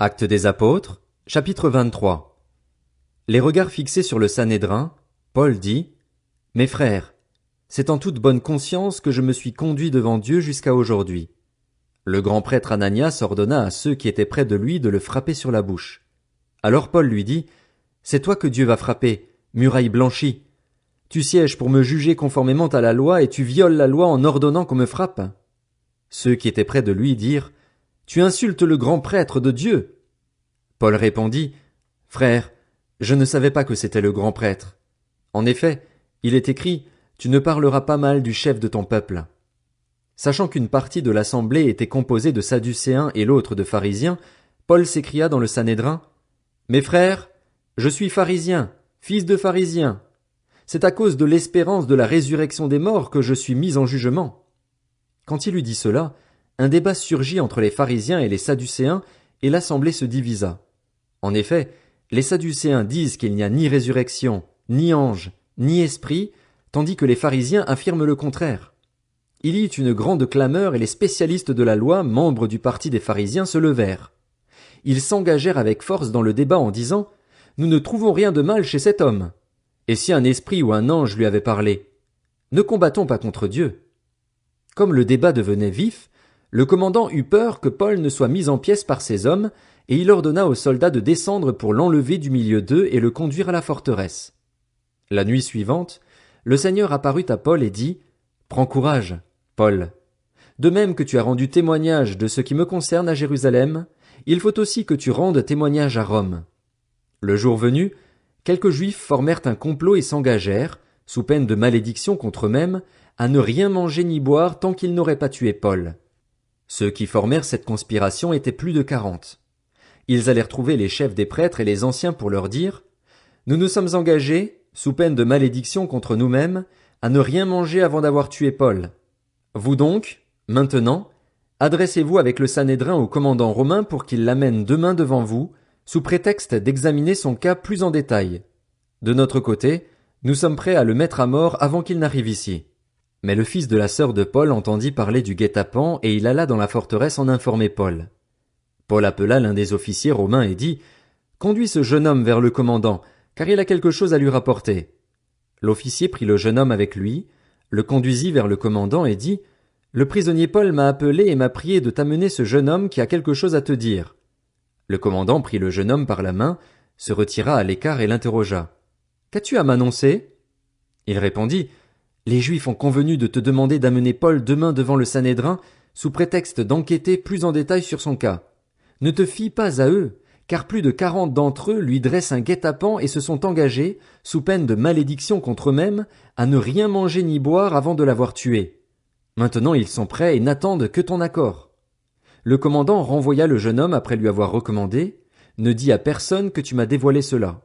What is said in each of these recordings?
Actes des apôtres, chapitre 23. Les regards fixés sur le Sanhédrin, Paul dit, « Mes frères, c'est en toute bonne conscience que je me suis conduit devant Dieu jusqu'à aujourd'hui. » Le grand prêtre Ananias ordonna à ceux qui étaient près de lui de le frapper sur la bouche. Alors Paul lui dit, « C'est toi que Dieu va frapper, muraille blanchie. Tu sièges pour me juger conformément à la loi et tu violes la loi en ordonnant qu'on me frappe. » Ceux qui étaient près de lui dirent, « Tu insultes le grand prêtre de Dieu. » Paul répondit, « Frère, je ne savais pas que c'était le grand prêtre. En effet, il est écrit, tu ne parleras pas mal du chef de ton peuple. » Sachant qu'une partie de l'assemblée était composée de Sadducéens et l'autre de pharisiens, Paul s'écria dans le Sanhédrin, « Mes frères, je suis pharisien, fils de pharisien. C'est à cause de l'espérance de la résurrection des morts que je suis mis en jugement. » Quand il eut dit cela, un débat surgit entre les pharisiens et les Sadducéens, et l'assemblée se divisa. En effet, les Sadducéens disent qu'il n'y a ni résurrection, ni ange, ni esprit, tandis que les pharisiens affirment le contraire. Il y eut une grande clameur et les spécialistes de la loi, membres du parti des pharisiens, se levèrent. Ils s'engagèrent avec force dans le débat en disant, « Nous ne trouvons rien de mal chez cet homme. Et si un esprit ou un ange lui avait parlé? Ne combattons pas contre Dieu. » Comme le débat devenait vif, le commandant eut peur que Paul ne soit mis en pièces par ses hommes, et il ordonna aux soldats de descendre pour l'enlever du milieu d'eux et le conduire à la forteresse. La nuit suivante, le Seigneur apparut à Paul et dit, « Prends courage, Paul. De même que tu as rendu témoignage de ce qui me concerne à Jérusalem, il faut aussi que tu rendes témoignage à Rome. » Le jour venu, quelques Juifs formèrent un complot et s'engagèrent, sous peine de malédiction contre eux-mêmes, à ne rien manger ni boire tant qu'ils n'auraient pas tué Paul. Ceux qui formèrent cette conspiration étaient plus de 40. Ils allèrent trouver les chefs des prêtres et les anciens pour leur dire, « Nous nous sommes engagés, sous peine de malédiction contre nous-mêmes, à ne rien manger avant d'avoir tué Paul. Vous donc, maintenant, adressez-vous avec le Sanhédrin au commandant romain pour qu'il l'amène demain devant vous, sous prétexte d'examiner son cas plus en détail. De notre côté, nous sommes prêts à le mettre à mort avant qu'il n'arrive ici. » Mais le fils de la sœur de Paul entendit parler du guet-apens et il alla dans la forteresse en informer Paul. Paul appela l'un des officiers romains et dit, « Conduis ce jeune homme vers le commandant, car il a quelque chose à lui rapporter. » L'officier prit le jeune homme avec lui, le conduisit vers le commandant et dit, « Le prisonnier Paul m'a appelé et m'a prié de t'amener ce jeune homme qui a quelque chose à te dire. » Le commandant prit le jeune homme par la main, se retira à l'écart et l'interrogea. « Qu'as-tu à m'annoncer ?» Il répondit, « Les Juifs ont convenu de te demander d'amener Paul demain devant le Sanhédrin, sous prétexte d'enquêter plus en détail sur son cas. Ne te fie pas à eux, car plus de 40 d'entre eux lui dressent un guet-apens et se sont engagés, sous peine de malédiction contre eux-mêmes, à ne rien manger ni boire avant de l'avoir tué. Maintenant ils sont prêts et n'attendent que ton accord. » Le commandant renvoya le jeune homme après lui avoir recommandé, « Ne dis à personne que tu m'as dévoilé cela. »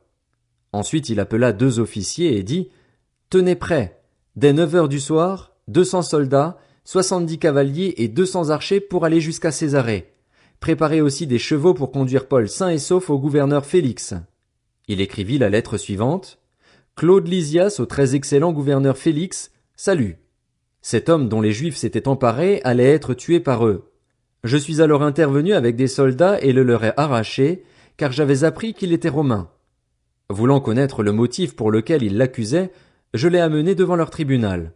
Ensuite il appela 2 officiers et dit, « Tenez prêt, dès 9 heures du soir, 200 soldats, 70 cavaliers et 200 archers pour aller jusqu'à Césarée. Préparez aussi des chevaux pour conduire Paul sain et sauf au gouverneur Félix. » Il écrivit la lettre suivante. « Claude Lysias au très excellent gouverneur Félix, salut. Cet homme dont les Juifs s'étaient emparés allait être tué par eux. Je suis alors intervenu avec des soldats et le leur ai arraché, car j'avais appris qu'il était romain. Voulant connaître le motif pour lequel ils l'accusaient, je l'ai amené devant leur tribunal.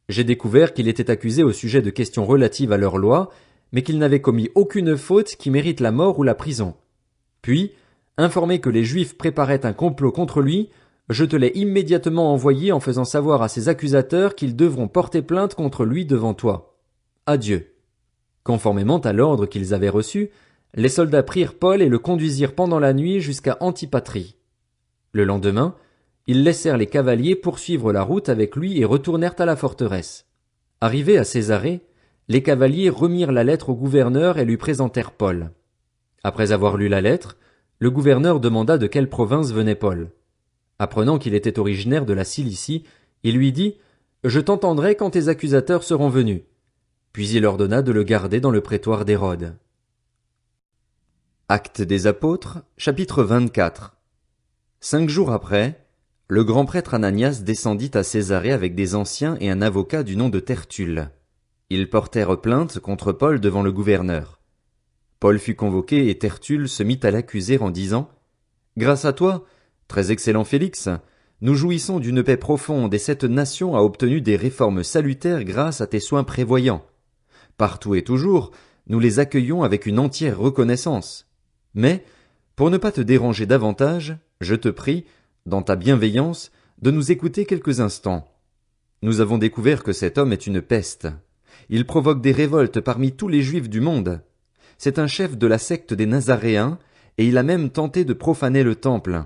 J'ai découvert qu'il était accusé au sujet de questions relatives à leur loi, mais qu'il n'avait commis aucune faute qui mérite la mort ou la prison. Puis, informé que les Juifs préparaient un complot contre lui, je te l'ai immédiatement envoyé en faisant savoir à ses accusateurs qu'ils devront porter plainte contre lui devant toi. Adieu. » Conformément à l'ordre qu'ils avaient reçu, les soldats prirent Paul et le conduisirent pendant la nuit jusqu'à Antipatrie. Le lendemain, ils laissèrent les cavaliers poursuivre la route avec lui et retournèrent à la forteresse. Arrivés à Césarée, les cavaliers remirent la lettre au gouverneur et lui présentèrent Paul. Après avoir lu la lettre, le gouverneur demanda de quelle province venait Paul. Apprenant qu'il était originaire de la Cilicie, il lui dit « Je t'entendrai quand tes accusateurs seront venus. » Puis il ordonna de le garder dans le prétoire d'Hérode. Actes des apôtres, chapitre 24. 5 jours après, le grand prêtre Ananias descendit à Césarée avec des anciens et un avocat du nom de Tertulle. Ils portèrent plainte contre Paul devant le gouverneur. Paul fut convoqué et Tertulle se mit à l'accuser en disant « Grâce à toi, très excellent Félix, nous jouissons d'une paix profonde et cette nation a obtenu des réformes salutaires grâce à tes soins prévoyants. Partout et toujours, nous les accueillons avec une entière reconnaissance. Mais, pour ne pas te déranger davantage, je te prie, dans ta bienveillance, de nous écouter quelques instants. Nous avons découvert que cet homme est une peste. Il provoque des révoltes parmi tous les Juifs du monde. C'est un chef de la secte des Nazaréens, et il a même tenté de profaner le temple.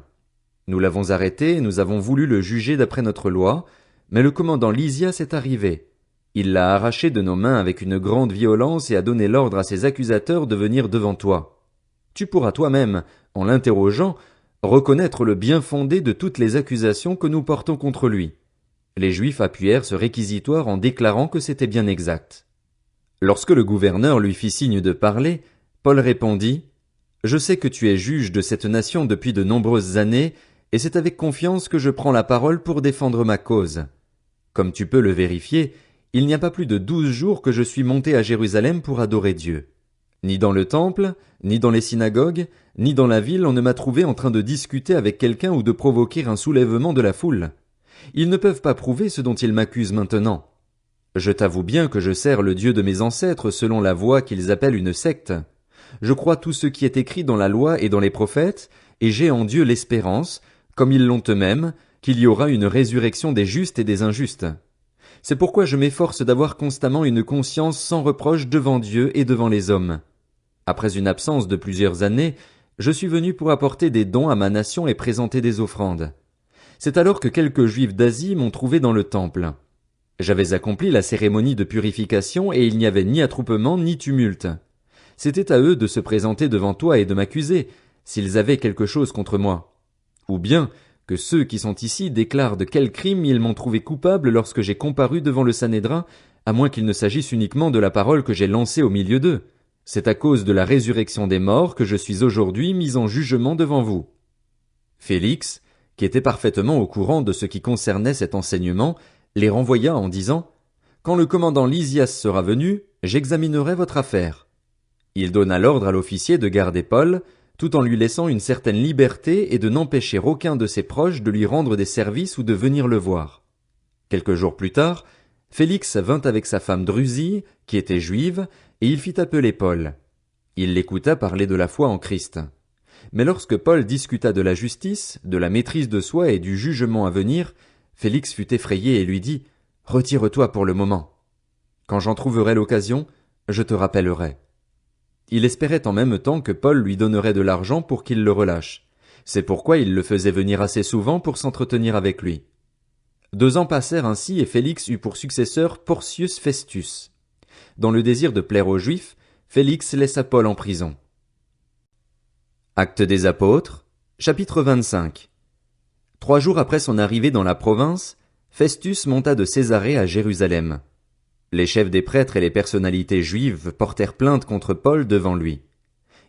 Nous l'avons arrêté et nous avons voulu le juger d'après notre loi, mais le commandant Lysias est arrivé. Il l'a arraché de nos mains avec une grande violence et a donné l'ordre à ses accusateurs de venir devant toi. Tu pourras toi-même, en l'interrogeant, reconnaître le bien-fondé de toutes les accusations que nous portons contre lui. Les Juifs appuyèrent ce réquisitoire en déclarant que c'était bien exact. Lorsque le gouverneur lui fit signe de parler, Paul répondit « Je sais que tu es juge de cette nation depuis de nombreuses années, et c'est avec confiance que je prends la parole pour défendre ma cause. Comme tu peux le vérifier, il n'y a pas plus de 12 jours que je suis monté à Jérusalem pour adorer Dieu. Ni dans le temple, ni dans les synagogues, ni dans la ville on ne m'a trouvé en train de discuter avec quelqu'un ou de provoquer un soulèvement de la foule. Ils ne peuvent pas prouver ce dont ils m'accusent maintenant. Je t'avoue bien que je sers le Dieu de mes ancêtres selon la voie qu'ils appellent une secte. Je crois tout ce qui est écrit dans la loi et dans les prophètes, et j'ai en Dieu l'espérance, comme ils l'ont eux-mêmes, qu'il y aura une résurrection des justes et des injustes. C'est pourquoi je m'efforce d'avoir constamment une conscience sans reproche devant Dieu et devant les hommes. Après une absence de plusieurs années, je suis venu pour apporter des dons à ma nation et présenter des offrandes. C'est alors que quelques Juifs d'Asie m'ont trouvé dans le temple. J'avais accompli la cérémonie de purification et il n'y avait ni attroupement ni tumulte. C'était à eux de se présenter devant toi et de m'accuser, s'ils avaient quelque chose contre moi. Ou bien, que ceux qui sont ici déclarent de quel crime ils m'ont trouvé coupable lorsque j'ai comparu devant le Sanhédrin, à moins qu'il ne s'agisse uniquement de la parole que j'ai lancée au milieu d'eux. C'est à cause de la résurrection des morts que je suis aujourd'hui mis en jugement devant vous. Félix, qui était parfaitement au courant de ce qui concernait cet enseignement, les renvoya en disant « Quand le commandant Lysias sera venu, j'examinerai votre affaire. » Il donna l'ordre à l'officier de garder Paul, tout en lui laissant une certaine liberté et de n'empêcher aucun de ses proches de lui rendre des services ou de venir le voir. Quelques jours plus tard, Félix vint avec sa femme Drusille, qui était juive, et il fit appeler Paul. Il l'écouta parler de la foi en Christ. Mais lorsque Paul discuta de la justice, de la maîtrise de soi et du jugement à venir, Félix fut effrayé et lui dit « Retire-toi pour le moment. Quand j'en trouverai l'occasion, je te rappellerai. » Il espérait en même temps que Paul lui donnerait de l'argent pour qu'il le relâche. C'est pourquoi il le faisait venir assez souvent pour s'entretenir avec lui. 2 ans passèrent ainsi et Félix eut pour successeur Porcius Festus. Dans le désir de plaire aux Juifs, Félix laissa Paul en prison. Actes des Apôtres, chapitre 25. 3 jours après son arrivée dans la province, Festus monta de Césarée à Jérusalem. Les chefs des prêtres et les personnalités juives portèrent plainte contre Paul devant lui.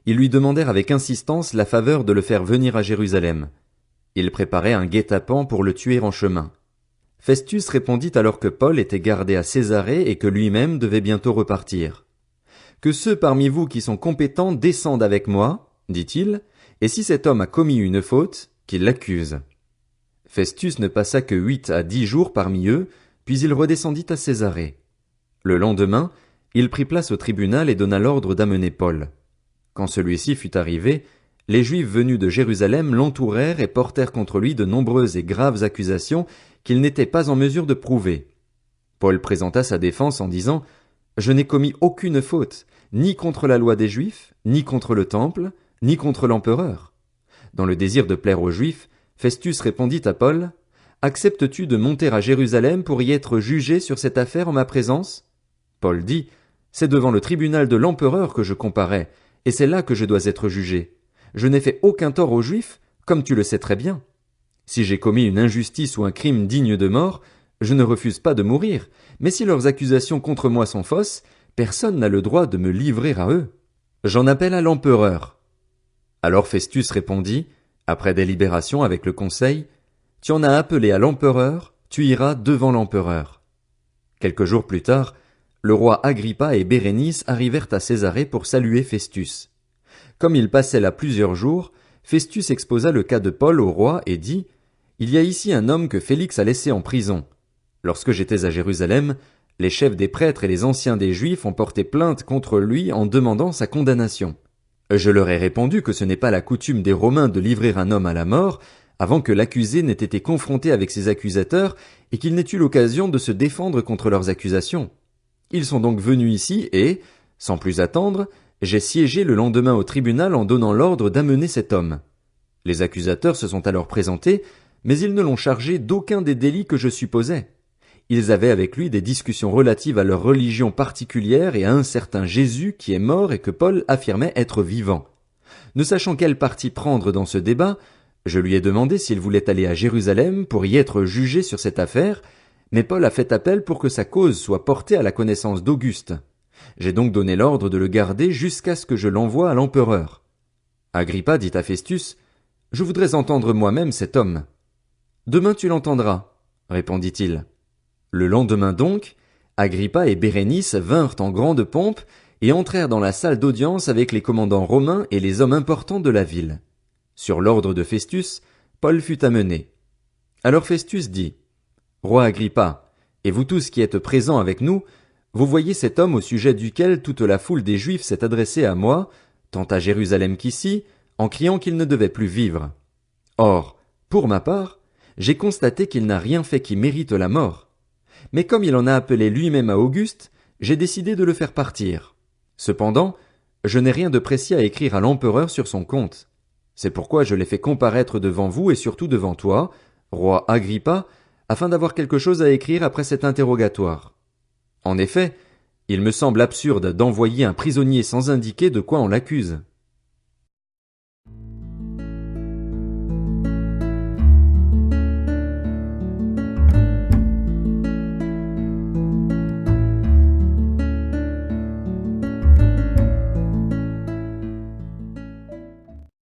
Ils lui demandèrent avec insistance la faveur de le faire venir à Jérusalem. Ils préparaient un guet-apens pour le tuer en chemin. Festus répondit alors que Paul était gardé à Césarée et que lui-même devait bientôt repartir. « Que ceux parmi vous qui sont compétents descendent avec moi, dit-il, et si cet homme a commis une faute, qu'il l'accuse. » Festus ne passa que 8 à 10 jours parmi eux, puis il redescendit à Césarée. Le lendemain, il prit place au tribunal et donna l'ordre d'amener Paul. Quand celui-ci fut arrivé, les Juifs venus de Jérusalem l'entourèrent et portèrent contre lui de nombreuses et graves accusations qu'il n'était pas en mesure de prouver. Paul présenta sa défense en disant « Je n'ai commis aucune faute, ni contre la loi des Juifs, ni contre le temple, ni contre l'empereur. » Dans le désir de plaire aux Juifs, Festus répondit à Paul « Acceptes-tu de monter à Jérusalem pour y être jugé sur cette affaire en ma présence ?» Paul dit « C'est devant le tribunal de l'empereur que je comparais, et c'est là que je dois être jugé. Je n'ai fait aucun tort aux Juifs, comme tu le sais très bien. Si j'ai commis une injustice ou un crime digne de mort, je ne refuse pas de mourir, mais si leurs accusations contre moi sont fausses, personne n'a le droit de me livrer à eux. J'en appelle à l'empereur. » Alors Festus répondit, après délibération avec le conseil, « Tu en as appelé à l'empereur, tu iras devant l'empereur. » Quelques jours plus tard, le roi Agrippa et Bérénice arrivèrent à Césarée pour saluer Festus. Comme il passait là plusieurs jours, Festus exposa le cas de Paul au roi et dit, « Il y a ici un homme que Félix a laissé en prison. Lorsque j'étais à Jérusalem, les chefs des prêtres et les anciens des Juifs ont porté plainte contre lui en demandant sa condamnation. Je leur ai répondu que ce n'est pas la coutume des Romains de livrer un homme à la mort avant que l'accusé n'ait été confronté avec ses accusateurs et qu'il n'ait eu l'occasion de se défendre contre leurs accusations. Ils sont donc venus ici et, sans plus attendre, j'ai siégé le lendemain au tribunal en donnant l'ordre d'amener cet homme. Les accusateurs se sont alors présentés, mais ils ne l'ont chargé d'aucun des délits que je supposais. Ils avaient avec lui des discussions relatives à leur religion particulière et à un certain Jésus qui est mort et que Paul affirmait être vivant. Ne sachant quel parti prendre dans ce débat, je lui ai demandé s'il voulait aller à Jérusalem pour y être jugé sur cette affaire, mais Paul a fait appel pour que sa cause soit portée à la connaissance d'Auguste. J'ai donc donné l'ordre de le garder jusqu'à ce que je l'envoie à l'empereur. Agrippa dit à Festus, « Je voudrais entendre moi-même cet homme. »« Demain tu l'entendras, » répondit-il. Le lendemain donc, Agrippa et Bérénice vinrent en grande pompe et entrèrent dans la salle d'audience avec les commandants romains et les hommes importants de la ville. Sur l'ordre de Festus, Paul fut amené. Alors Festus dit, « Roi Agrippa, et vous tous qui êtes présents avec nous, vous voyez cet homme au sujet duquel toute la foule des Juifs s'est adressée à moi, tant à Jérusalem qu'ici, en criant qu'il ne devait plus vivre. Or, pour ma part, j'ai constaté qu'il n'a rien fait qui mérite la mort. Mais comme il en a appelé lui-même à Auguste, j'ai décidé de le faire partir. Cependant, je n'ai rien de précis à écrire à l'empereur sur son compte. C'est pourquoi je l'ai fait comparaître devant vous et surtout devant toi, roi Agrippa, afin d'avoir quelque chose à écrire après cet interrogatoire. En effet, il me semble absurde d'envoyer un prisonnier sans indiquer de quoi on l'accuse.